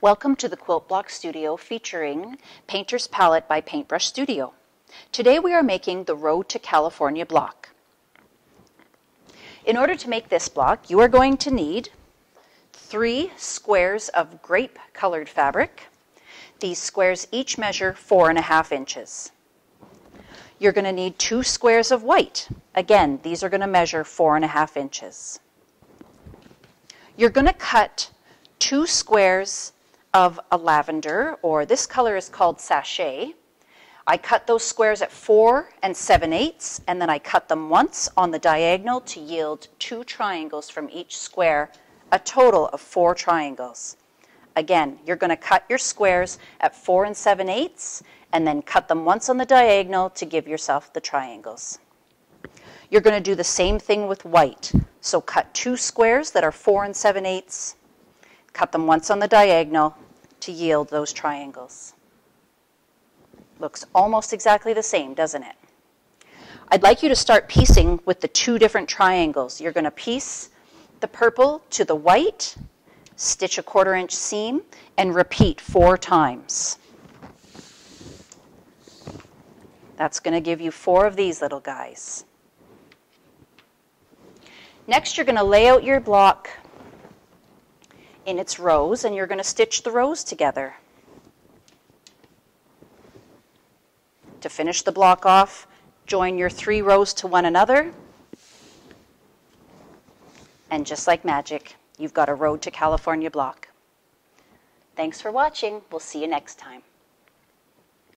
Welcome to the Quilt Block Studio featuring Painter's Palette by Paintbrush Studio. Today we are making the Road to California block. In order to make this block, you are going to need 3 squares of grape colored fabric. These squares each measure 4.5 inches. You're going to need 2 squares of white. Again, these are going to measure 4.5 inches. You're going to cut 2 squares of a lavender, or this color is called sachet. I cut those squares at 4 7/8, and then I cut them once on the diagonal to yield 2 triangles from each square, a total of 4 triangles. Again, you're going to cut your squares at 4 7/8, and then cut them once on the diagonal to give yourself the triangles. You're going to do the same thing with white. So cut 2 squares that are 4 7/8, cut them once on the diagonal to yield those triangles. Looks almost exactly the same, doesn't it? I'd like you to start piecing with the 2 different triangles. You're going to piece the purple to the white, stitch a 1/4 inch seam, and repeat 4 times. That's going to give you 4 of these little guys. Next, you're going to lay out your block in its rows, and you're going to stitch the rows together. To finish the block off, join your 3 rows to one another, and just like magic, you've got a Road to California block. Thanks for watching. We'll see you next time.